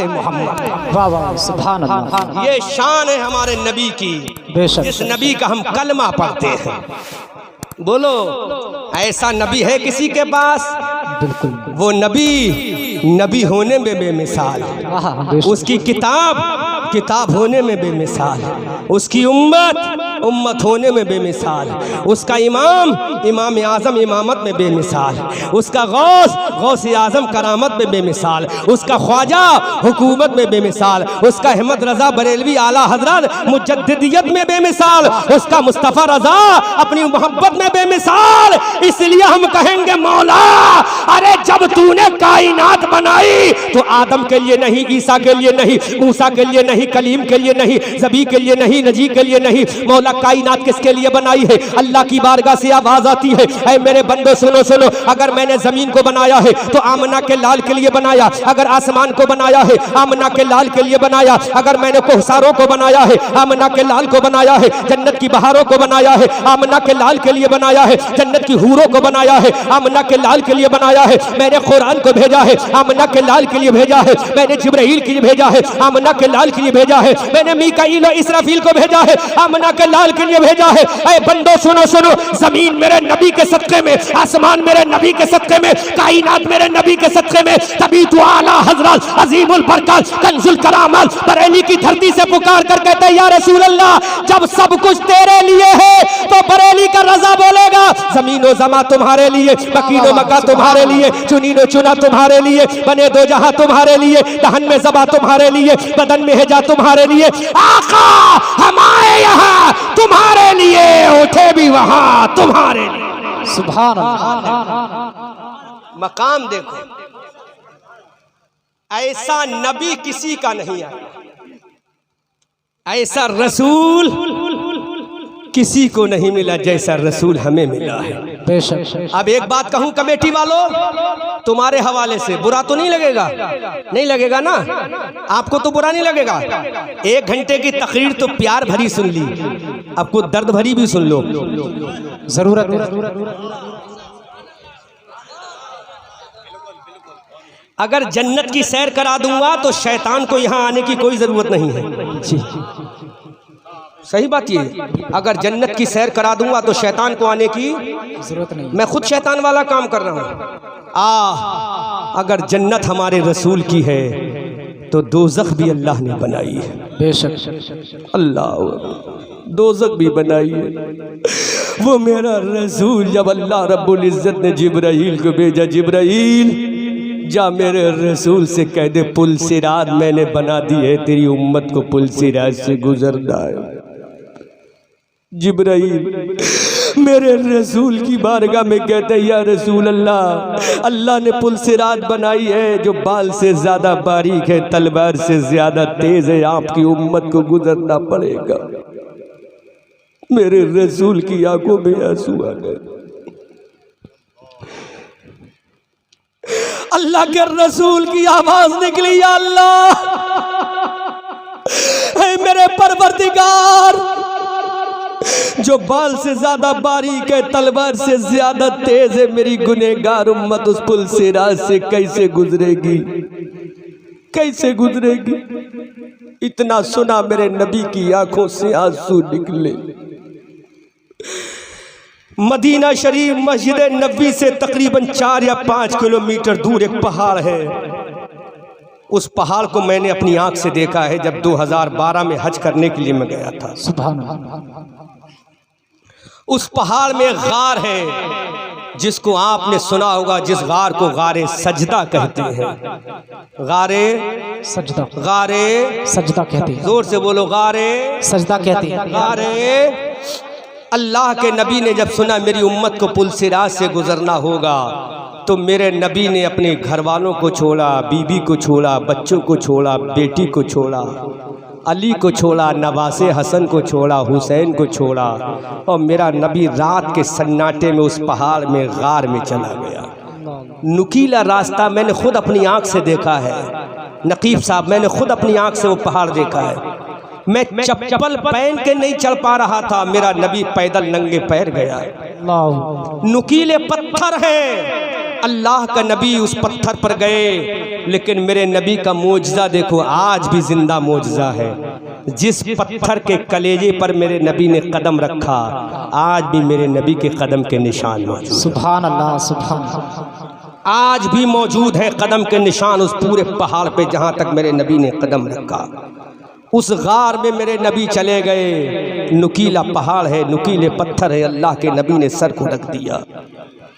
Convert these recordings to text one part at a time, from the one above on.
मोहम्मद। वाह वाह सुभान अल्लाह। ये शान है हमारे नबी की, जिस नबी का हम कलमा पढ़ते हैं। बोलो ऐसा नबी है किसी के पास? बिल्कुल। वो नबी होने में बेमिसाल, उसकी किताब होने में बेमिसाल, उसकी उम्मत होने में बेमिसाल, उसका इमाम आज़म इमामत में बेमिसाल, उसका गौस आज़म करामत में बेमिसाल, उसका ख्वाजा हुकूमत में बेमिसाल, उसका अहमद रज़ा बरेलवी आला हज़रत मुजद्दिदियत में बेमिसाल, उसका मुस्तफ़ा रज़ा अपनी मोहब्बत में बेमिसाल। इसलिए हम कहेंगे मौला, अरे जब तूने कायनात बनाई तो आदम के लिए नहीं, ईसा के लिए नहीं, मूसा के लिए नहीं, कलीम के लिए नहीं, ज़बी के लिए नहीं, नजी के लिए नहीं, मौला कायनात किसके लिए बनाई है? अल्लाह की बारगाह से आवाज आती है, ऐ मेरे बंदो सुनो सुनो, अगर मैंने जमीन को बनाया है तो आमना के लाल के लिए बनाया, अगर आसमान को बनाया है आमना के लाल के लिए बनाया, अगर मैंने कोहसारों को बनाया है आमना के लाल को बनाया है, जन्नत की बहारों को बनाया है आमना के लाल के लिए बनाया है, जन्नत की हूरों को बनाया है आमना के लाल के लिए बनाया है, मैंने कुरान को भेजा है आमना के लाल के लिए भेजा है, मैंने जिब्राइल के लिए भेजा है आमना के लाल के लिए भेजा है, मैंने मीकाईल और इसराफील को भेजा है आमना के लाल के लिए भेजा है। ऐ बंदो सुनो सुनो, जमीन मेरे नबी के सदके में, आसमान मेरे नबी के सदके में, कायनात मेरे नबी के सदके में, तभी तो आला हजरत अजीमुल बरकत कंजुल करामत बरेली की धरती से पुकार कर कहते हैं या रसूल अल्लाह, जब सब कुछ तेरे लिए है तो बरेली का रजा बोलेगा, जमीनो जमा तुम्हारे लिए, मकीनो मका तुम्हारे लिए, चुनीनो चुना तुम्हारे लिए, बने दो जहां तुम्हारे लिए, दहन में जबा तुम्हारे लिए, बदन में हेजा तुम्हारे लिए, आका हम आए यहाँ तुम्हारे लिए, उठे भी वहां तुम्हारे लिए। सुभान अल्लाह। मकाम देखो, ऐसा नबी किसी का नहीं आया, ऐसा रसूल किसी को नहीं मिला जैसा रसूल हमें मिला है। बेशक। अब एक बात कहूं कमेटी वालों, तुम्हारे हवाले से बुरा तो नहीं लगेगा? नहीं लगेगा ना? आपको तो बुरा नहीं लगेगा? 1 घंटे की तकरीर तो प्यार भरी सुन ली, आपको दर्द भरी भी सुन लो। जरूरत है। अगर जन्नत की सैर करा दूंगा तो शैतान को यहाँ आने की कोई जरूरत नहीं है। जी सही बात ये, अगर जन्नत की सैर करा दूंगा तो शैतान को आने की जरूरत नहीं। मैं खुद शैतान वाला काम कर रहा हूँ। अगर जन्नत हमारे रसूल की है तो दोज़ख भी अल्लाह ने बनाई है। बेशक। अल्लाह दोज़ख भी बनाई है। वो मेरा रसूल, जब अल्लाह रब्बुल इज़्ज़त ने जिब्राइल को भेजा, जिब्राइल जा मेरे रसूल से कह दे पुल सिरात मैंने बना दी है, तेरी उम्मत को पुल सिरात से गुजरना है। जिब्राइल मेरे रसूल की बारगाह में कहते हैं या रसूल अल्लाह, अल्लाह ने पुल सिरात बनाई है जो बाल से ज्यादा बारीक है, तलवार से ज्यादा तेज है, आपकी उम्मत को गुजरना पड़ेगा। मेरे रसूल की आंखों में आंसू आ गए। अल्लाह के रसूल की आवाज निकली, या अल्लाह है मेरे परवरदिगार, जो बाल से ज्यादा बारीक है, तलवार से ज्यादा तेज है, मेरी गुनहगार उम्मत उस पुल सिरात से कैसे गुजरेगी, कैसे गुजरेगी? इतना सुना मेरे नबी की आंखों से आंसू निकले। मदीना शरीफ मस्जिद नबी से तकरीबन 4 या 5 किलोमीटर दूर एक पहाड़ है। उस पहाड़ को मैंने अपनी आंख से देखा है जब 2012 में हज करने के लिए मैं गया था। सुभान अल्लाह। उस पहाड़ में गार है जिसको आपने सुना होगा, जिस गार को गारे सजदा कहते हैं। गारे सजदा, गारे सजदा कहते हैं। जोर से बोलो, गारे सजदा कहते हैं। गारे। अल्लाह के नबी ने जब सुना मेरी उम्मत को पुल सिरात से गुजरना होगा तो मेरे नबी ने अपने घर वालों को छोड़ा, बीबी को छोड़ा, बच्चों को छोड़ा, बेटी को छोड़ा, अली को छोड़ा, नवासे हसन को छोड़ा, हुसैन को छोड़ा, और मेरा नबी रात के सन्नाटे में उस पहाड़ में गार में चला गया। नुकीला रास्ता मैंने खुद अपनी आंख से देखा है। नकीब साहब, मैंने खुद अपनी आंख से वो पहाड़ देखा है। मैं चप्पल पहन के नहीं चल पा रहा था, मेरा नबी पैदल नंगे पैर गया। नुकीले पत्थर हैं, अल्लाह का नबी उस पत्थर पर गए, लेकिन मेरे नबी का मोजज़ा देखो, आज भी जिंदा मोजज़ा है। जिस पत्थर के कलेजे पर मेरे नबी ने कदम रखा, आज भी मेरे नबी के कदम के निशान मौजूद। सुभान अल्लाह, सुभान अल्लाह। आज भी मौजूद है कदम के निशान उस पूरे पहाड़ पे जहाँ तक मेरे नबी ने कदम रखा। उस गार में मेरे नबी चले गए, नुकीला पहाड़ है, नुकीले पत्थर है। अल्लाह के नबी ने सर को रख दिया,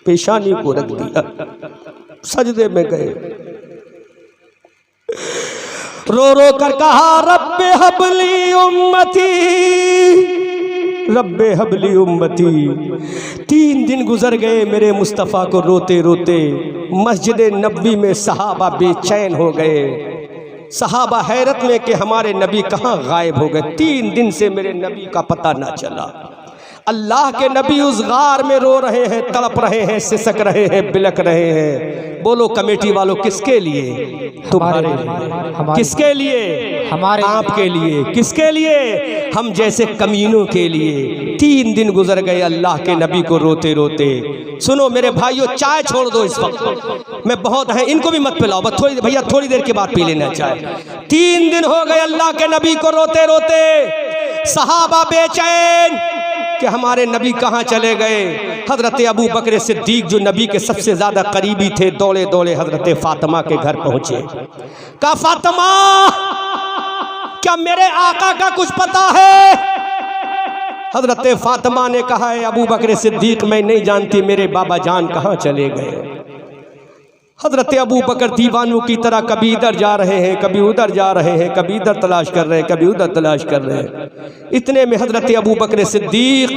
पेशानी को रख दिया, सजदे में गए, रो रो कर कहा रब्बे हबली उम्मती, रब्बे हबली उम्मती। 3 दिन गुजर गए मेरे मुस्तफ़ा को रोते रोते। मस्जिद नबी में सहाबा बेचैन हो गए, सहाबा हैरत में कि हमारे नबी कहाँ गायब हो गए। 3 दिन से मेरे नबी का पता ना चला। अल्लाह के नबी उस गार में रो रहे हैं, तड़प रहे हैं, सिसक रहे हैं, बिलक रहे हैं। बोलो कमेटी वालों, किसके लिए? तुम्हारे लिए। किसके लिए? हमारे, आपके लिए। किसके लिए? हम जैसे कमीनों के लिए। 3 दिन गुजर गए अल्लाह के नबी को रोते रोते। सुनो मेरे भाइयों, चाय छोड़ दो इस वक्त, मैं बहुत है, इनको भी मत पिलाओ, बस थोड़ी भैया थोड़ी देर के बाद पी लेना चाय। 3 दिन हो गए अल्लाह के नबी को रोते रोते, सहाबा बेचैन कि हमारे नबी कहाँ चले गए। हजरत अबू बकर सिद्दीक जो नबी के सबसे ज़्यादा करीबी थे, दौड़े दौड़े हजरत फातिमा के घर पहुँचे। कहा फातिमा, क्या मेरे आका का कुछ पता है? हजरत फातिमा ने कहा है अबू बकर सिद्दीक, मैं नहीं जानती मेरे बाबा जान कहाँ चले गए। हजरत अबू बकर दीवानों की तरह कभी इधर जा रहे हैं, कभी उधर जा रहे हैं, कभी इधर तलाश कर रहे हैं, कभी उधर तलाश कर रहे हैं। इतने में हजरत अबू बकर सिद्दीक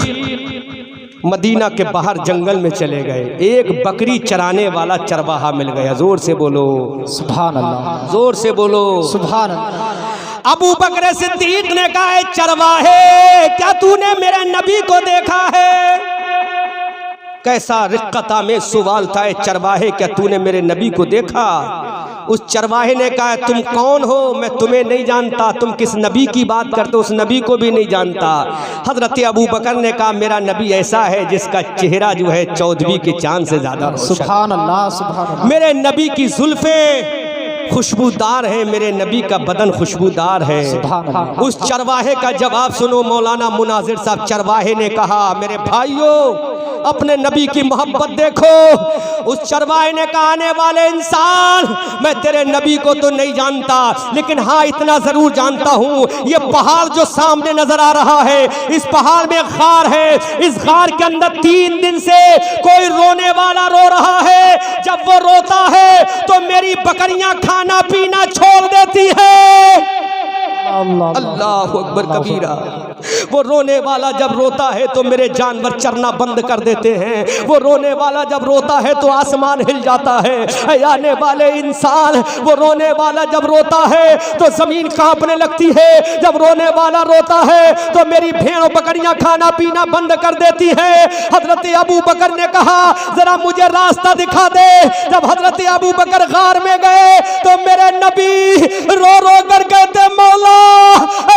मदीना के बाहर जंगल में चले गए। एक बकरी चराने वाला चरवाहा मिल गया। जोर से बोलो सुभान अल्लाह, जोर से बोलो सुभान अल्लाह। अबू बकर सिद्दीक ने कहा, चरवाहे, क्या तूने मेरे नबी को देखा है? कैसा रिक्कता में सवाल था, चरवाहे क्या तूने मेरे नबी को देखा? उस चरवाहे ने कहा, तुम कौन हो? मैं तुम्हें नहीं जानता, तुम किस नबी की बात करते हो, उस नबी को भी नहीं जानता। हजरत अबू बकर ने कहा, मेरा नबी ऐसा है जिसका चेहरा जो है 14वीं के चांद से ज्यादा। सुभान अल्लाह, सुभान अल्लाह। मेरे नबी की जुल्फे खुशबूदार है, मेरे नबी का बदन खुशबूदार है। उस चरवाहे का जवाब सुनो मौलाना मुनाजिर साहब। चरवाहे ने कहा, मेरे भाइयों अपने नबी की मोहब्बत देखो। उस चरवाहे ने कहा, आने वाले इंसान, मैं तेरे नबी को तो नहीं जानता, लेकिन हाँ इतना जरूर जानता हूँ, ये पहाड़ जो सामने नजर आ रहा है, इस पहाड़ में गार है। इस गार के अंदर 3 दिन से कोई रोने वाला रो रहा है। जब वो रोता है तो मेरी बकरियां खाना पीना छोड़ देती है। अल्लाह अकबर कबीरा। वो रोने वाला जब रोता है तो मेरे जानवर चरना बंद कर देते हैं। वो रोने वाला जब रोता है तो आसमान हिल जाता है। आने वाले इंसान, वो रोने वाला जब रोता है तो जमीन कांपने लगती है। जब रोने वाला रोता है तो मेरी भेड़ बकरियां खाना पीना बंद कर देती है। हजरत अबू बकर ने कहा, जरा मुझे रास्ता दिखा दे। जब हजरत अबू बकर गार में गए तो मेरे नबी रो रो कर कहते, मौला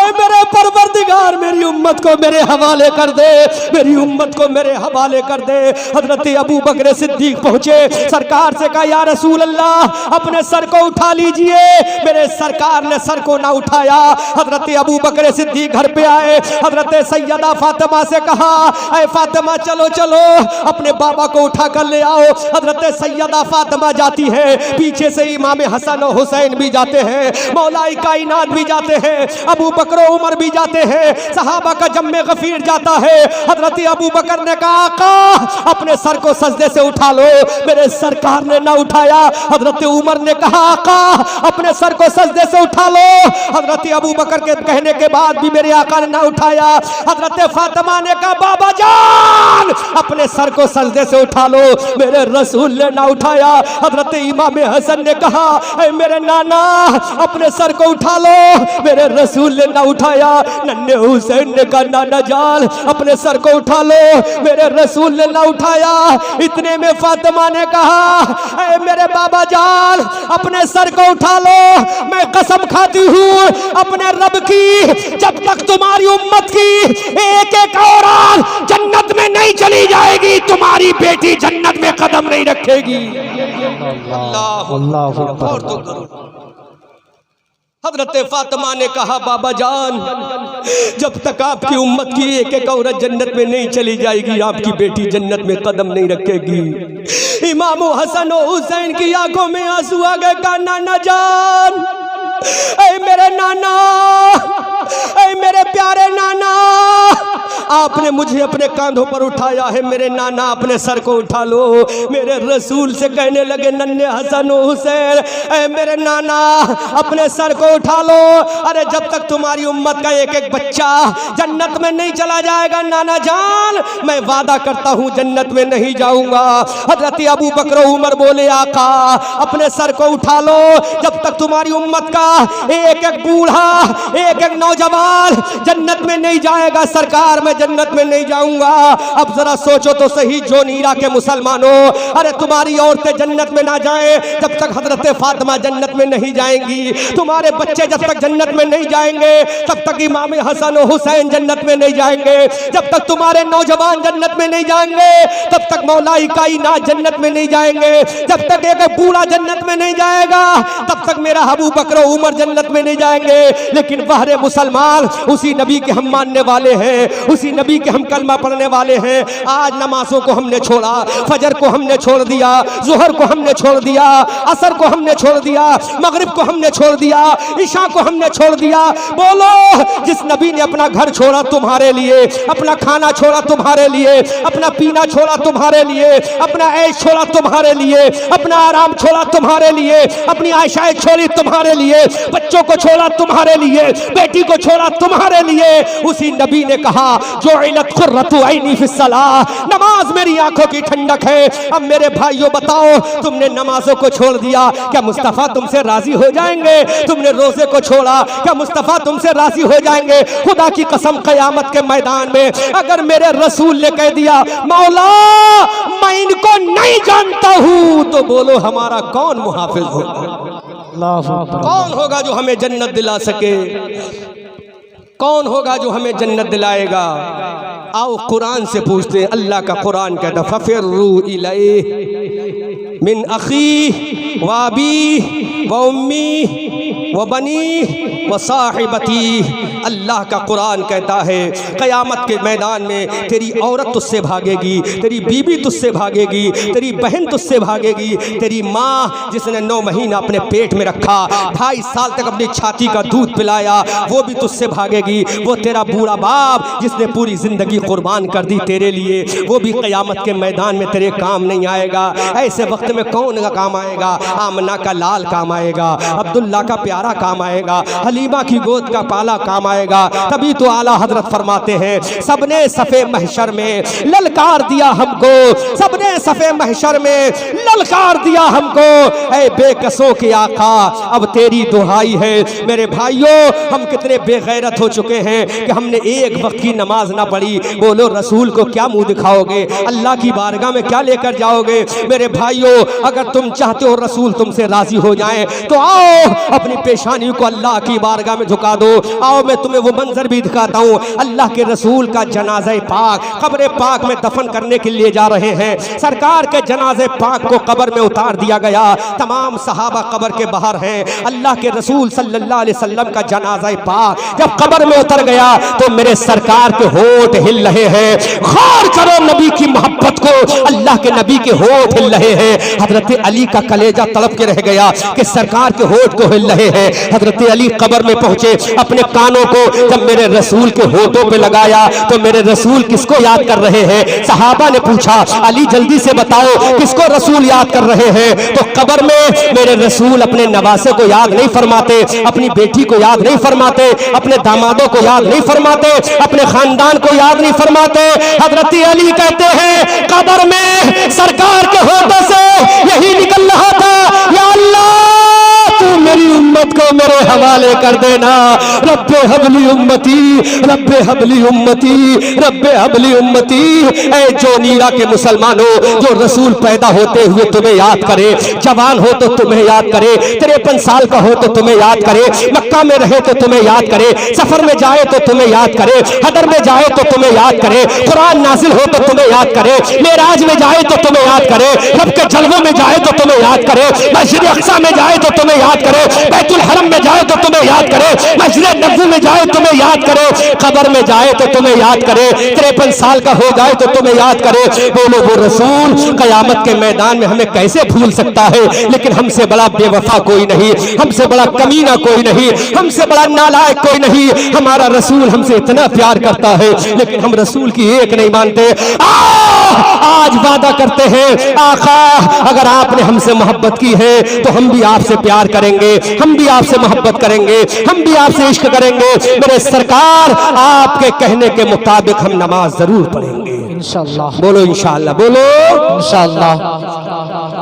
मेरे परवरदिगार, मेरी उम्मत को मेरे हवाले कर दे, मेरी उम्मत को मेरे हवाले कर दे। हजरत अबू बकर सिद्दीक पहुंचे, सरकार से कहा, या रसूल अल्लाह अपने सर को उठा लीजिए। मेरे सरकार ने सर को ना उठाया। हजरत अबू बकर सिद्दीक घर पे आए। हजरत सैयदा फातिमा से कहा, ऐ फातिमा चलो चलो अपने बाबा को उठा कर ले आओ। हजरत सैयदा फातिमा जाती है, पीछे से इमाम हसन और हुसैन भी जाते हैं, मौलाई कायनात भी जाते हैं, अबू बकर उमर भी जाते हैं, सहाबा का जम्मे गफीर जाता है। हजरत अबू बकर ने कहा, आका अपने सर को सजदे से उठा लो। मेरे सरकार ने ना उठाया। हजरत उमर ने कहा, आका अपने सर को सजदे से उठा लो। हजरत अबू बकर के कहने के बाद भी मेरे आका ने ना उठाया। हजरत फातिमा ने कहा, बाबा जान अपने सर को सजदे से उठा लो। मेरे रसूल ने ना उठाया। हजरत इमाम हसन ने कहा, ऐ मेरे नाना अपने सर को उठा लो। मेरे रसूल ने ना उठाया। नन्हे हुसैन ने कहा, नाना जान अपने सर को उठा लो। मेरे रसूल ने ना उठाया। इतने में फातिमा ने कहा, ऐ मेरे बाबा जान अपने सर को उठा लो। मैं कसम खाती हूँ अपने रब की, जब तक तुम्हारी उम्मत की एक एक औरत जन्नत में नहीं चली जाएगी, तुम्हारी बेटी जन्नत में कदम नहीं रखेगी। अल्लाह और तो करो। हजरत फातिमा ने कहा बाबा जान, जब तक आपकी उम्मत की एक एक औरत जन्नत में नहीं चली जाएगी, आपकी बेटी जन्नत में कदम नहीं रखेगी। इमाम हसन और हुसैन की आंखों में आंसू आ गए। कहा नाना जान, ऐ मेरे नाना, ऐ मेरे प्यारे नाना, आपने मुझे अपने कांधों पर उठाया है, मेरे नाना अपने सर को उठा लो। मेरे रसूल से कहने लगे नन्हे हसन हुसैन, ऐ मेरे नाना अपने सर को उठा लो। अरे जब तक तुम्हारी उम्मत का एक एक बच्चा जन्नत में नहीं चला जाएगा नाना जान, मैं वादा करता हूँ जन्नत में नहीं जाऊंगा। हजरत अबू बकर उमर बोले आका अपने सर को उठा लो, जब तक तुम्हारी उम्मत का एक एक बूढ़ा एक एक नौजवान जन्नत में नहीं जाएगा सरकार, मैं जन्नत में नहीं जाऊंगा। अब जरा सोचो तो सही जो नीरा के मुसलमानों, अरे तुम्हारी औरतें जन्नत में ना जाएं जब तक हजरत फातिमा जन्नत में नहीं जाएंगी, तुम्हारे बच्चे जब तक जन्नत में नहीं जाएंगे तब तक इमाम हसन और हुसैन जन्नत में नहीं जाएंगे, जब तक तुम्हारे नौजवान जन्नत में नहीं जाएंगे तब तक मौलाई कायनात जन्नत में नहीं जाएंगे, जब तक एक बूढ़ा जन्नत में नहीं जाएगा तब तक मेरा अबू बकर उमर जन्नत में नहीं जाएंगे। लेकिन बहरे मुसलमान, उसी नबी के हम मानने वाले हैं, उसी नबी के हम कलमा पढ़ने वाले हैं। आज नमाजों को हमने छोड़ा, फजर को हमने छोड़ दिया, जुहर को हमने छोड़ दिया, असर को हमने छोड़ दिया, मगरिब को हमने छोड़ दिया, ईशा को हमने छोड़ दिया। बोलो जिस नबी ने अपना घर छोड़ा तुम्हारे लिए, अपना खाना छोड़ा तुम्हारे लिए, अपना पीना छोड़ा तुम्हारे लिए, अपना ऐश छोड़ा तुम्हारे लिए, अपना आराम छोड़ा तुम्हारे लिए, अपनी आयशाएं छोड़ी तुम्हारे लिए, बच्चों को छोड़ा तुम्हारे लिए, बेटी को छोड़ा तुम्हारे लिए, उसी नबी ने कहा जो इलत खुर्रतु ऐनी फिस्सलाह, नमाज मेरी आंखों की ठंडक है। अब मेरे भाइयों बताओ, तुमने नमाजों को छोड़ दिया, क्या मुस्तफा तुमसे राजी हो जाएंगे? तुमने रोजे को छोड़ा, क्या मुस्तफा तुमसे राजी हो जाएंगे? खुदा की कसम क़यामत के मैदान में अगर मेरे रसूल ने कह दिया मौला मैं इनको नहीं जानता हूं, तो बोलो हमारा कौन मुहाफिज होगा? कौन होगा जो हमें जन्नत दिला सके? कौन होगा जो हमें जन्नत दिलाएगा? आओ कुरान से पूछते हैं। अल्लाह का कुरान कहता फफिर्रू इलैहि मिन अखी व अबी व उम्मी व बनी व साहिबती। अल्लाह का कुरान कहता है क़यामत के मैदान में तेरी औरत तुझसे भागेगी, तेरी बीबी तुझसे भागेगी, तेरी बहन तुझसे भागेगी, तेरी माँ जिसने 9 महीना अपने पेट में रखा, 2.5 साल तक अपनी छाती का दूध पिलाया, वो भी तुझसे भागेगी। वो तेरा बूढ़ा बाप जिसने पूरी ज़िंदगी कुर्बान कर दी तेरे लिए, वो भी क़यामत के मैदान में तेरे काम नहीं आएगा। ऐसे वक्त में कौन का काम आएगा? आमना का लाल काम आएगा, अब्दुल्ला का प्यारा काम आएगा, हलीमा की गोद का पाला काम आएगा। तभी तो आला हजरत फरमाते हैं सबने सफ़े महशर में ललकार दिया हमको, सबने सफ़े महशर में ललकार दिया हमको, ऐ बेकसों के आका अब तेरी दुहाई है। मेरे भाइयों, हम कितने बेगैरत हो चुके हैं कि हमने एक वक्त की नमाज ना पढ़ी। बोलो रसूल को क्या मुंह दिखाओगे? अल्लाह की बारगाह में क्या लेकर जाओगे? मेरे भाइयों, अगर तुम चाहते हो रसूल तुमसे राजी हो जाएं तो आओ अपनी पेशानी को अल्लाह की बारगाह में झुका दो। आओ मैं तुम्हें वो मंजर भी दिखाता हूँ। अल्लाह के रसूल का जनाज़े पाक कब्र पाक में दफन करने के लिए जा रहे हैं। सरकार के जनाज़े पाक को कब्र में उतार दिया गया, तमाम सहाबा कब्र के बाहर हैं। अल्लाह के रसूल सल्लल्लाहु अलैहि वसल्लम का जनाज़े पाक जब कब्र में उतर गया तो मेरे सरकार के होठ हिल रहे हैं। गौर करो नबी की मोहब्बत को, अल्लाह के नबी के होठ हिल रहे हैं। हजरत अली का कलेजा तड़प के रह गया कि सरकार के होठ को हिल रहे हैं। हजरत अली कब्र में पहुंचे, अपने कानों को जब मेरे रसूल के होठों पे लगाया तो मेरे रसूल किसको याद कर रहे हैं? सहाबा ने पूछा अली जल्दी से बताओ किसको रसूल याद कर रहे हैं? तो कब्र में मेरे रसूल अपने नवासे को याद नहीं फरमाते, अपनी बेटी को याद नहीं फरमाते, अपने दामादों को याद नहीं फरमाते, अपने खानदान को याद नहीं फरमाते। हजरत अली कहते हैं कब्र में सरकार के होठों से यही निकल रहा था, या अल्लाह तू मेरी उम्मत को मेरे हवाले कर देना। रब्बे हबली उम्मती, रब्बे हबली उम्मती, रब्बे हबली उम्मती। ऐ जो नीरा के मुसलमानों, जो रसूल पैदा होते हुए तुम्हें याद करे, जवान हो तो तुम्हें याद करे, 53 साल का हो तो तुम्हें याद करे, मक्का में रहे तो तुम्हें याद करे, सफर में जाए तो तुम्हें याद करे, हदर में जाए तो तुम्हें याद करे, कुरान नाजिल हो तो तुम्हें याद करे, मेराज में जाए तो तुम्हें याद करे, रब के जलवों में जाए तो तुम्हें याद करे, मस्जिद अक्सा में जाए तो तुम्हें याद करे, बैतुल हरम में जाए तो तुम्हें याद करे, मस्जिद नबवी में जाए तुम्हें याद करे, कब्र में जाए तो तुम्हें याद करे, 53 साल का हो जाए तो तुम्हें याद करे। बोलो वो रसूल कयामत के मैदान में हमें कैसे भूल सकता है? लेकिन हमसे बड़ा बेवफा कोई नहीं, हमसे बड़ा कमीना कोई नहीं, हमसे बड़ा नालायक कोई नहीं। हमारा रसूल हमसे इतना प्यार करता है, लेकिन हम रसूल की एक नहीं मानते। आज वादा करते हैं, आका अगर आपने हमसे मोहब्बत की है तो हम भी आपसे प्यार करेंगे, हम भी आपसे मोहब्बत करेंगे, हम भी आपसे इश्क करेंगे। मेरे सरकार, आपके कहने के मुताबिक हम नमाज जरूर पढ़ेंगे इंशाअल्लाह। बोलो इंशाअल्लाह, बोलो इंशाअल्लाह।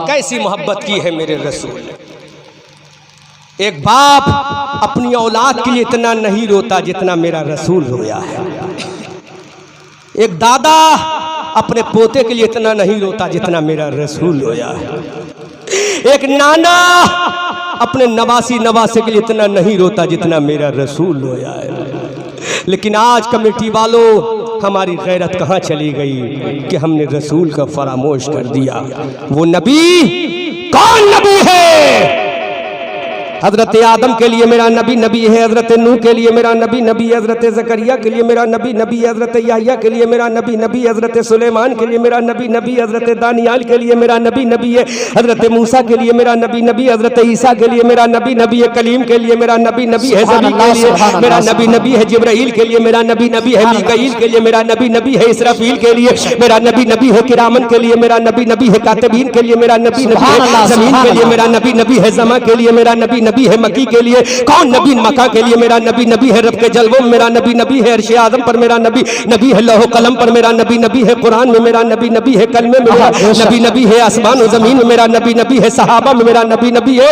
कैसी मोहब्बत की है मेरे रसूल ने। एक बाप अपनी औलाद के लिए इतना नहीं रोता जितना मेरा रसूल रोया है। एक दादा अपने पोते के लिए इतना नहीं रोता जितना मेरा रसूल रोया है। एक नाना अपने नवासे के लिए इतना नहीं रोता जितना मेरा रसूल रोया है। लेकिन आज कमेटी वालों, हमारी गैरत कहाँ चली गई कि हमने रसूल का फरामोश कर दिया। वो नबी कौन नबी है? हजरत आदम के लिए मेरा नबी नबी है, हजरत नूह के लिए मेरा नबी नबी है, हजरत जकरिया के लिए मेरा नबी नबी है, हजरत याह्या के लिए मेरा नबी नबी है, हजरत सुलेमान के लिए मेरा नबी नबी है, हजरत दानियाल के लिए मेरा नबी नबी है, हजरत मूसा के लिए मेरा नबी नबी है, हजरत ईसा के लिए मेरा नबी नबी है, कलीम के लिए मेरा नबी नबी है, ज़बी के लिए मेरा नबी नबी है, जिब्राइल के लिए मेरा नबी नबी है, मीकाईल के लिए मेरा नबी नबी है, इसराफील के लिए मेरा नबी नबी है, किरामन के लिए मेरा नबी नबी है, कातिबीन के लिए मेरा नबी नबी है, ज़मीन के लिए मेरा नबी नबी है, ज़मा के लिए मेरा नबी नबी है, मक्की के लिए कौन नबी, मक्का के लिए मेरा नबी नबी है, रब के जलवों में मेरा नबी नबी है, अर्श आज़म पर मेरा नबी नबी है, लौह कलम पर मेरा नबी नबी है, कुरान में मेरा नबी नबी है, कलमे में मेरा नबी नबी है, आसमान और जमीन में मेरा नबी नबी है, सहाबा में मेरा नबी नबी है।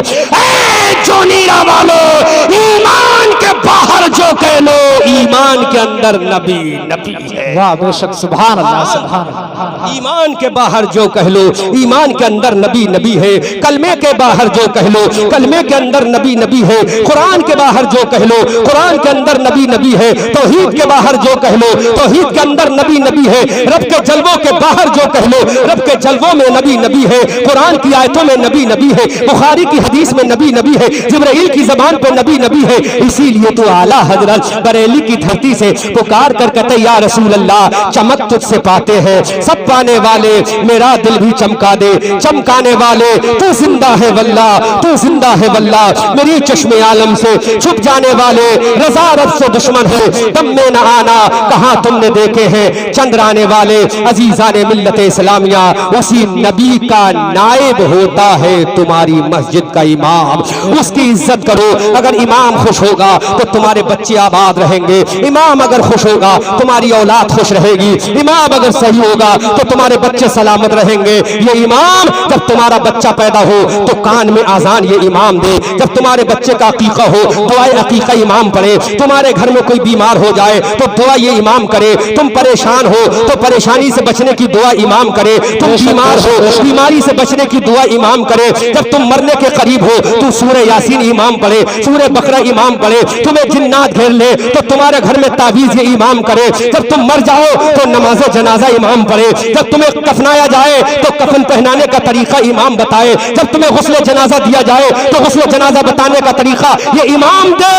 जो नीरा वालों, ईमान के बाहर जो कह लो, ईमान के अंदर नबी नबी है। वाह बेशक, सुभान अल्लाह, सुभान अल्लाह। ईमान के बाहर जो कह लो, ईमान के अंदर नबी नबी है। कलमे के बाहर जो कह लो, कलमे के अंदर नबी नबी है। कुरान के बाहर जो कह लो, कुरान के अंदर नबी नबी है। तौहीद के बाहर जो कह लो, तौहीद के अंदर नबी नबी है। रब के जलवों के बाहर जो कह लो, रब के जलवों में नबी नबी है। कुरान की आयतों में नबी नबी है, बुखारी की हदीस में नबी नबी है, जिब्राइल की ज़बान पे नबी नबी है। इसीलिए तो आला हजरत बरेली की धरती से पुकार कर कहते, या रसूल अल्लाह, चमक तुझसे पाते हैं सब पाने वाले, मेरा दिल भी चमका दे, चमकाने वाले तू जिंदा है वल्ला, तू जिंदा है वल्ला। मेरी चश्मे आलम से छुप जाने वाले, रजा रब से दुश्मन है, दम में न आना कहाँ तुमने देखे हैं चंद्राने वाले। अजीजाने मिल्लत इस्लामिया, उसी नबी का नायब होता है तुम्हारी मस्जिद का इमाम। उसकी इज्जत करो। अगर इमाम खुश होगा तो तुम्हारे बच्चे आबाद रहेंगे। इमाम अगर खुश होगा तुम्हारी औलाद खुश रहेगी। इमाम अगर सही होगा तो तुम्हारे बच्चे सलामत रहेंगे। ये इमाम, जब तुम्हारा बच्चा पैदा हो तो कान में आजान ये इमाम दे। जब तुम्हारे बच्चे का अकीका हो, दुआए अकीका इमाम पढ़े। तुम्हारे घर में कोई बीमार हो जाए तो दुआ ये इमाम करे। तुम परेशान हो तो परेशानी से बचने की दुआ इमाम करे। तुम बीमार हो, बीमारी से बचने की दुआ इमाम करे। जब तुम मरने के करीब हो तो सूरह यासीन इमाम पढ़े, सूरह बकरा इमाम पढ़े। तुम्हें जिन्नात घेर ले तो तुम्हारे घर में ताबीज ये इमाम करे। जब तुम मर जाओ तो नमाज जनाजा इमाम पढ़े। जब तुम्हें कफनाया जाए तो कफन पहनाने का तरीका इमाम बताए। जब तुम्हें गुस्ल जनाजा दिया जाए तो गुस्ल जनाजा बताने का तरीका ये इमाम दे।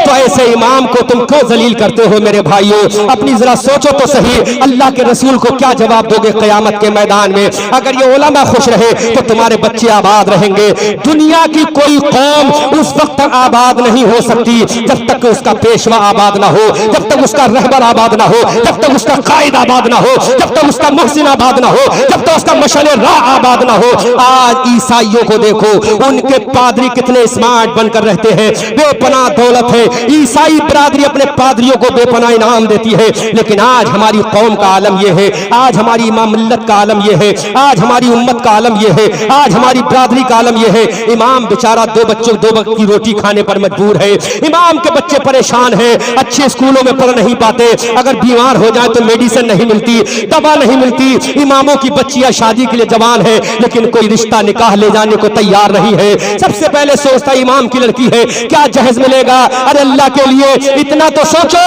तो ऐसे इमाम को तुम क्यों जलील करते हो मेरे भाइयों? अपनी जरा सोचो तो सही, अल्लाह के रसूल को क्या जवाब दोगे क़यामत के मैदान में? अगर ये उलमा खुश रहे तो तुम्हारे बच्चे आबाद रहेंगे। दुनिया की कोई कौम उस वक्त तक आबाद नहीं हो सकती जब तक उसका पेशवा आबाद ना हो, जब तक उसका रहबर आबाद ना हो, जब तक उसका कायद आबाद ना हो, जब तक उसका मुहसिन आबाद ना हो, जब तक उसका मशाल राह आबाद ना हो। आज ईसाइयों को देखो, उनके पादरी कितने स्मार्ट बनकर रहते हैं, बेपनाह दौलत है। ईसाई बरादरी अपने पादरियों को बेपनाह इनाम देती है, लेकिन आज हमारी कौम का आलम यह है, आज हमारी इमाम मिल्लत का आलम यह है, आज हमारी उम्मत का आलम यह है, आज हमारी बरादरी का आलम यह है। इमाम बेचारा दो वक्त की रोटी खाने पर मजबूर है। इमाम के बच्चे परेशान हैं, अच्छे स्कूलों में पढ़ नहीं पाते, अगर बीमार हो जाए तो मेडिसिन नहीं मिलती, दवा नहीं मिलती। इमामों की बच्चियां शादी के लिए जवान है, लेकिन कोई रिश्ता निकाह ले जाने को तैयार नहीं है। सबसे पहले सोचता इमाम की लड़की है, क्या जहेज मिलेगा? अरे अल्लाह के लिए इतना तो सोचो,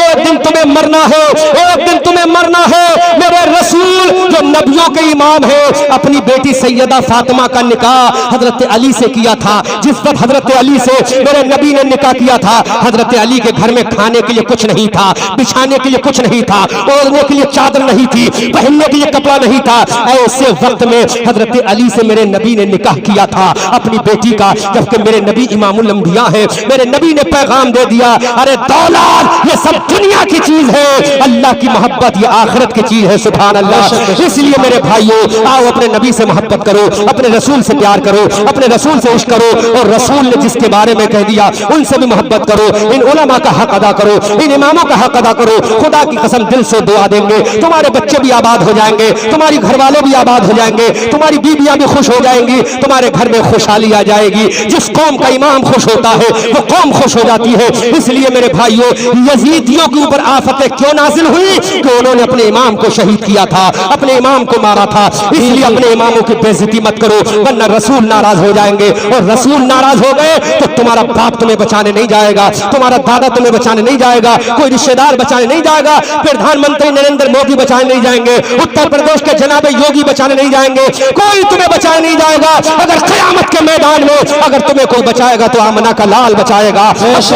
एक दिन तुम्हें मरना है, एक दिन तुम्हें मरना है। मेरे रसूल जो नबियों के इमाम है, अपनी बेटी सैयदा फातिमा का निकाह हजरत अली से किया था। जिस वक्त हजरत अली से मेरे नबी ने निकाह किया था, हजरत अली के घर में खाने के लिए कुछ नहीं था, बिछाने के लिए कुछ नहीं था, ओढ़ने के लिए चादर नहीं थी, पहनने के लिए कपड़ा नहीं था। ऐसे वक्त में हजरत अली से मेरे नबी ने निकाह किया था अपनी बेटी का, जबकि मेरे नबी इमामुल अंबिया है। मेरे नबी ने पैगाम दे दिया, अरे दौलत ये सब दुनिया की चीज है, अल्लाह की मोहब्बत ये आखिरत की चीज है। सुभान अल्लाह। इसलिए मेरे भाइयों, आओ अपने नबी से मोहब्बत करो, अपने रसूल से प्यार करो, अपने रसूल से इश्क करो, और रसूल ने जिसके बारे में कह दिया उनसे भी मोहब्बत करो। इन उलमा का हक अदा करो, इन इमामों का हक अदा करो। खुदा की कसम दिल से दुआ देंगे, तुम्हारे बच्चे भी आबाद हो जाएंगे, तुम्हारी घर वाले भी आबाद हो जाएंगे, तुम्हारी बीबियां भी खुश हो जाएंगी, तुम्हारे घर में खुशहाली आ जाएगी। जिस कौम का इमाम खुश होता है वो कौम खुश हो जाती है। इसलिए मेरे भाइयों, यजीदियों के ऊपर आफतें क्यों नाजिल हुई? कि उन्होंने अपने इमाम को शहीद किया था, अपने इमाम को मारा था। इसलिए अपने इमामों की बेइज्जती मत करो, वरना रसूल नाराज हो जाएंगे, और रसूल नाराज हो गए तो तुम्हारा बाप तुम्हें बचाने नहीं जाएगा, तुम्हारा दादा तुम्हें बचाने नहीं जाएगा, कोई रिश्तेदार बचाने नहीं जाएगा, प्रधानमंत्री नरेंद्र मोदी बचाने नहीं जाएंगे, उत्तर प्रदेश के जनाब योगी बचाने नहीं जाएंगे, कोई तुम्हें बचाने नहीं जाएगा। अगर क़यामत के मैदान में अगर तुम्हें कोई बचाएगा तो आमना का लाल बचाएगा,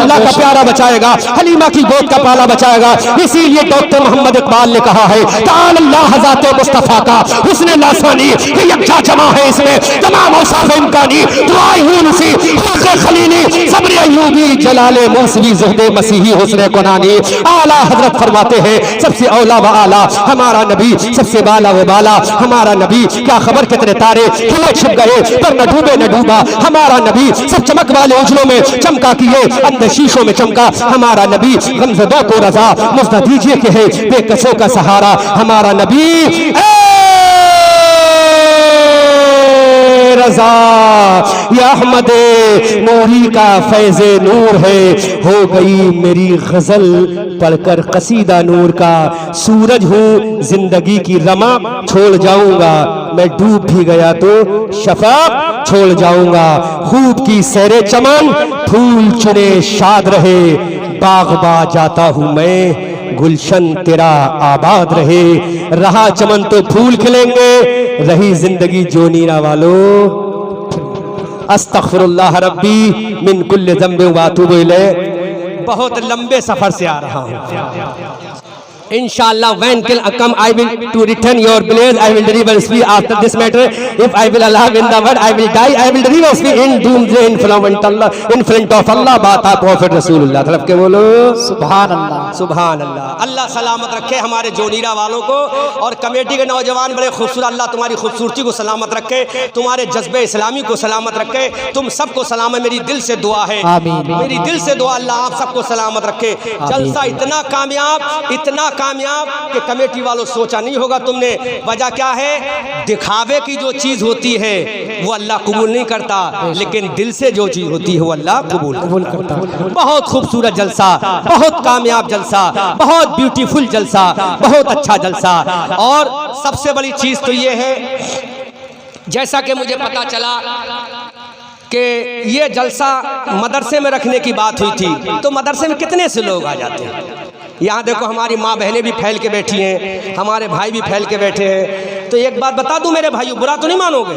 अल्लाह का प्यारा बचाएगा, हलीमा की गोद का पाला बचाएगा। इसीलिए डॉक्टर मोहम्मद इकबाल ने कहा है, ताल अल्लाह हज़ात मुस्तफ़ा का हुस्न लासानी कि यकजा जमा है इसमें तमाम औसाफ इम्कानी, दुआई हूं नसी खुद खलीली सब्र अय्यूबी जलाले मौसवी ज़ुहदे मसीही हुस्न कुनानी। आला हजरत फरमाते हैं, सबसे औला व आला हमारा नबी, सबसे बाला व बाला हमारा नबी। क्या खबर कितने तारे खिले छिप गए पर न डूबे न डूबा हमारा नबी, सब चमक वाले उजलों में चमका किए अंदर शीशों में चमका हमारा नबी। गमज़दों को रजा मुझदा दीजिए कि है बेकसों का सहारा हमारा नबी। रजा या अहमद नूरी का फैज़े नूर है, हो गई मेरी गजल पढ़कर कसीदा नूर का। सूरज हूँ जिंदगी की रमा छोड़ जाऊंगा, मैं डूब भी गया तो शफाक छोड़ जाऊंगा। खूब की सैरे चमन फूल चुने शाद रहे, बागबा जाता हूँ मैं गुलशन तेरा आबाद रहे। रहा चमन तो फूल खिलेंगे, रही जिंदगी जो नीरा वालों। अस्तगफिरुल्लाह रब्बी मिन कुल्li ज़ंबिन व अतूबु इलैह। बहुत लंबे सफर से आ रहा हूँ। Inshallah, when till come, I will to return your village. I will deliver speech after this matter. If I will Allah in the word, I will die. I will deliver speech in doomsday in front of Allah. बाता Prophet Rasulullah तरफ के बोलो सुभान अल्लाह, सुभान अल्लाह। अल्लाह सलामत रखे हमारे जोनीरा वालों को, और कमेटी के नौजवान बड़े खूबसूरत, अल्लाह तुम्हारी खूबसूरती को सलामत रखे, तुम्हारे जज्बे इस्लामी को सलामत रखे, तुम सबको सलामत। मेरी दिल से दुआ है, मेरी दिल से दुआ, अल्लाह आप सबको सलामत रखे। जलसा इतना कामयाब कि कमेटी वालों सोचा नहीं होगा तुमने। वजह क्या है? दिखावे की जो चीज होती है वो अल्लाह कबूल नहीं करता, लेकिन दिल से जो चीज होती है वो अल्लाह कबूल करता। बहुत खूबसूरत जलसा, बहुत कामयाब जलसा, बहुत ब्यूटीफुल जलसा, बहुत अच्छा जलसा। और सबसे बड़ी चीज तो ये है, जैसा कि मुझे पता चला कि ये जलसा मदरसे में रखने की बात हुई थी, तो मदरसे में कितने से लोग आ जाते हैं। यहाँ देखो हमारी माँ बहनें भी फैल के बैठी हैं, हमारे भाई भी फैल के बैठे हैं। तो एक बात बता दूं मेरे भाइयों, बुरा तो नहीं मानोगे,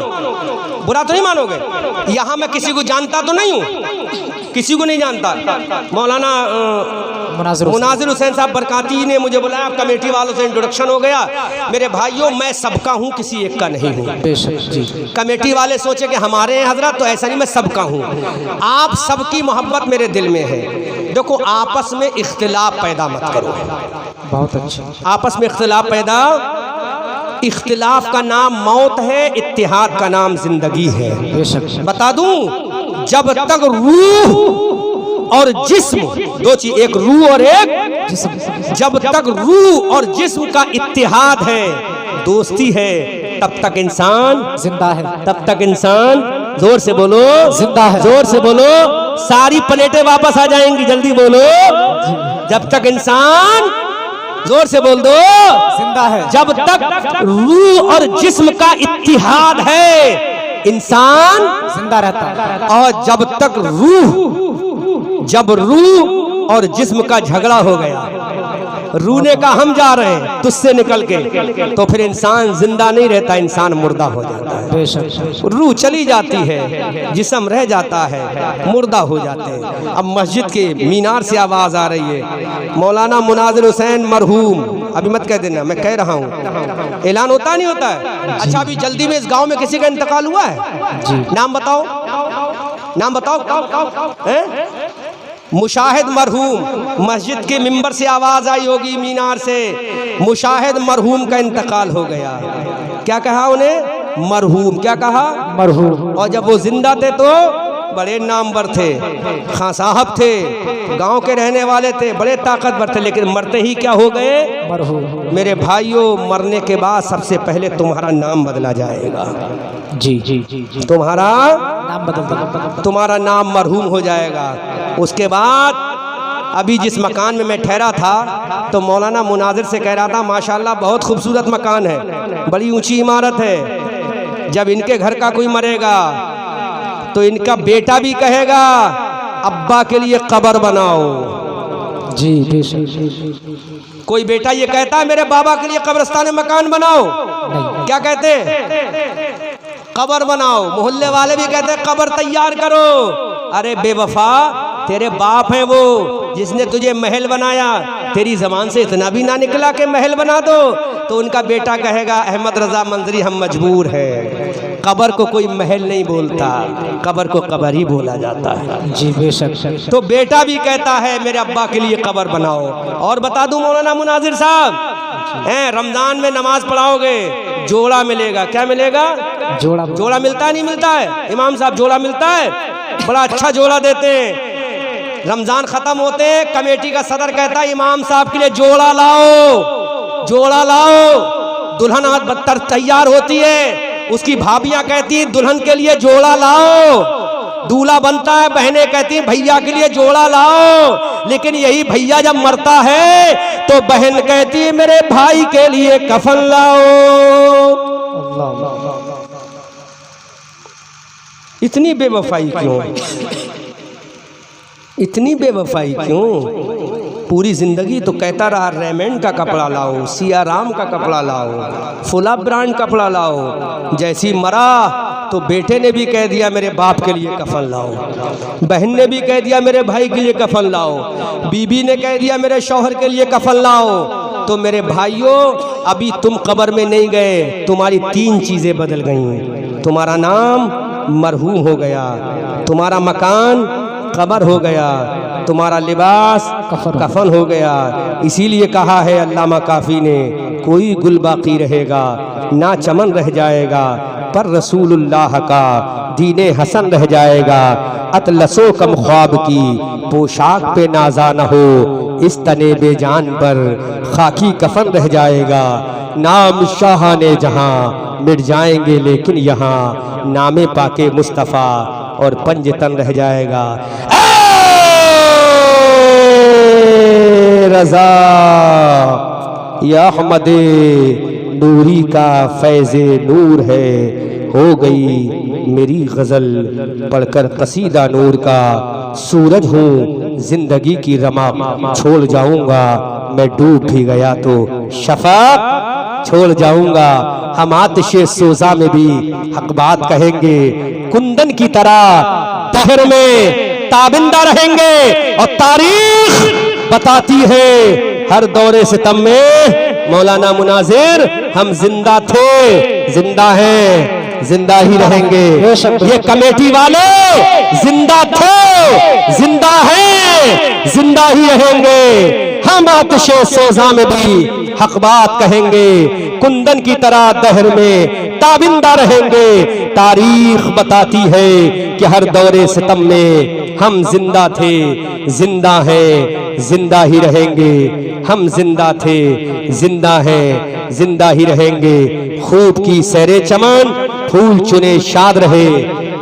बुरा तो नहीं मानोगे। यहाँ मैं किसी को जानता तो नहीं हूँ, किसी को नहीं जानता। मौलाना मुनाजिर हुसैन साहब बरकाती ने मुझे बुलाया, कमेटी वालों से इंट्रोडक्शन हो गया। मेरे भाइयों, मैं सबका हूँ, किसी एक का नहीं हूँ। कमेटी वाले सोचे कि हमारे हजरत, तो ऐसा नहीं, मैं सबका हूँ। आप सबकी मोहब्बत मेरे दिल में है। देखो आपस में इख्तिलाफ पैदा मत करो। बहुत अच्छा। आपस में इख्तिलाफ पैदा, इख्तिलाफ का नाम मौत है, इत्तिहाद का नाम जिंदगी है। बेशक। बता दूं, जब तक रूह और जिस्म, दो चीज, एक रूह और एक जिस्म, जब तक रूह और जिस्म का इत्तिहाद है, दोस्ती है, तब तक इंसान जिंदा है। तब तक इंसान, जोर से बोलो, जिंदा है। जोर से बोलो, सारी प्लेटें वापस आ जाएंगी, जल्दी बोलो। जब तक इंसान, जोर से बोल दो, जिंदा है। जब तक रूह और जिस्म का इत्तिहाद है, इंसान जिंदा रहता है। और जब तक जब रूह और जिस्म का झगड़ा हो गया, रूह ने कहा हम जा रहे हैं तुझसे निकल के, तो फिर इंसान जिंदा नहीं रहता, इंसान मुर्दा हो जाता है। बेशक। रूह चली जाती है, जिस्म रह जाता है, मुर्दा हो जाते हैं। अब मस्जिद के मीनार से आवाज आ रही है, मौलाना मुनाजिर हुसैन मरहूम, अभी मत कह देना, मैं कह रहा हूँ, ऐलान होता नहीं होता है। अच्छा, अभी जल्दी में इस गांव में किसी का इंतकाल हुआ है जी। नाम बताओ, नाम बताओ। हैं? मुशाहिद मरहूम, मस्जिद के मिंबर से आवाज आई होगी, मीनार से, मुशाहिद मरहूम का इंतकाल हो गया। क्या कहा उन्हें? मरहूम। क्या कहा? मरहूम। और जब वो जिंदा थे तो बड़े नामवर थे, खां साहब थे, गांव के रहने वाले थे, बड़े ताकतवर थे, लेकिन मरते ही क्या हो गए? मरहूम। मेरे भाइयों, मरने के बाद सबसे पहले तुम्हारा नाम बदला जाएगा। जी जी जी। तुम्हारा नाम बदल दो। तुम्हारा नाम मरहूम हो जाएगा। उसके बाद अभी जिस मकान में मैं ठहरा था, तो मौलाना मुनाजिर से कह रहा था, माशाल्लाह बहुत खूबसूरत मकान है, बड़ी ऊंची इमारत है। जब इनके घर का कोई मरेगा तो इनका बेटा भी कहेगा अब्बा के लिए कब्र बनाओ। जी बेशक। कोई बेटा ये कहता है मेरे बाबा के लिए कब्रिस्तान में मकान बनाओ? नहीं। क्या कहते हैं? कब्र बनाओ। मोहल्ले वाले भी कहते हैं कब्र तैयार करो। अरे बेवफा, तेरे बाप हैं वो, जिसने तुझे महल बनाया, तेरी जबान से इतना भी ना निकला कि महल बना दो, तो उनका बेटा कहेगा अहमद रजा मंजरी हम मजबूर हैं। कब्र को कोई महल नहीं बोलता, कब्र को कब्र ही बोला जाता है। जी बेशक। तो बेटा भी कहता है मेरे अब्बा के लिए कब्र बनाओ। और बता दूं मौलाना मुनाजिर साहब, हैं रमजान में नमाज पढ़ाओगे, जोड़ा मिलेगा। क्या मिलेगा? जोड़ा। जोड़ा मिलता है, नहीं मिलता है? इमाम साहब जोड़ा मिलता है, बड़ा अच्छा जोड़ा देते हैं। रमजान खत्म होते हैं, कमेटी का सदर कहता है इमाम साहब के लिए जोड़ा लाओ, जोड़ा लाओ। दुल्हन आज बदतर तैयार होती है, उसकी भाभियां कहती हैं दुल्हन के लिए जोड़ा लाओ। दूल्हा बनता है, बहनें कहती हैं भैया के लिए जोड़ा लाओ। लेकिन यही भैया जब मरता है तो बहन कहती है मेरे भाई के लिए कफन लाओ। अल्लाह। इतनी बेवफाई क्यों? इतनी बेवफाई क्यों? पूरी जिंदगी तो कहता रहा रेमंड का कपड़ा लाओ, सियाराम का कपड़ा लाओ, फुला ब्रांड कपड़ा लाओ। जैसी मरा तो बेटे ने भी कह दिया मेरे बाप के लिए कफन लाओ, बहन ने भी कह दिया मेरे भाई के लिए कफन लाओ, बीबी ने कह दिया मेरे शौहर के लिए कफन लाओ। तो मेरे भाइयों, अभी तुम कब्र में नहीं गए, तुम्हारी तीन चीज़ें बदल गई। तुम्हारा नाम मरहूम हो गया, तुम्हारा मकान कब्र हो गया, तुम्हारा लिबास कफन हो गया। इसीलिए कहा है अल्लामा काफ़ी ने, कोई गुल बाकी रहेगा ना चमन रह जाएगा, पर रसूलुल्लाह का दीने हसन रह जाएगा। अतलसो कम ख्वाब की पोशाक पे नाजा न हो, इस तने बेजान पर खाकी कफन रह जाएगा। नाम शाहाने जहाँ मिट जाएंगे, लेकिन यहाँ नामे पाके मुस्तफ़ा और पंजतन रह जाएगा। रज़ा या अहमदे नूरी का फैज़े नूर है, हो गई मेरी गज़ल पढ़कर कसीदा नूर का। सूरज हूँ जिंदगी की रमा छोड़ जाऊंगा, मैं डूब भी गया तो शफा छोड़ जाऊंगा। हम आतिशे सोजा में भी हक बात कहेंगे, कुंदन की तरह दहर में ताबिंदा रहेंगे। और तारीख बताती है हर दौरे सितम में मौलाना मुनाजिर हम जिंदा थे, जिंदा हैं। जिंदा ही रहेंगे। ये कमेटी वाले जिंदा थे, जिंदा हैं, जिंदा ही रहेंगे। हम आतिशे सोजा में भी हक बात कहेंगे, कुंदन की तरह दहर में ताबिंदा रहेंगे। तारीख बताती है कि हर दौरे सितम में हम जिंदा थे, जिंदा हैं, जिंदा ही रहेंगे। हम जिंदा थे, जिंदा हैं, जिंदा ही रहेंगे। खूब की सैरे चमन, फूल चुने शाद रहे।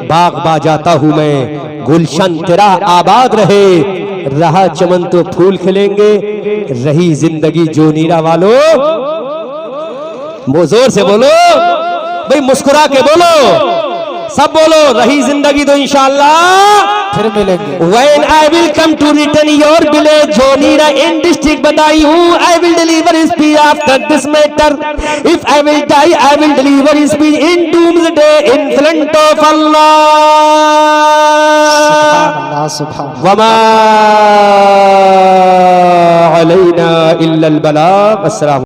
बाग बाजाता हूं मैं, गुलशन तेरा आबाद रहे। रहा चमन तो फूल खिलेंगे, रही जिंदगी जो नीरा वालों। वो जोर से बोलो भाई, मुस्कुरा के बोलो, सब बोलो, रही जिंदगी तो इंशाअल्लाह फिर मिलेंगे। When I will come to return your village, Jonira in district Badayu, I will deliver speech after this matter. If I will die, I will deliver speech in doomsday in front of Allah. सुभान वमा अलैना इल्लल बलाग। अस्सलाम।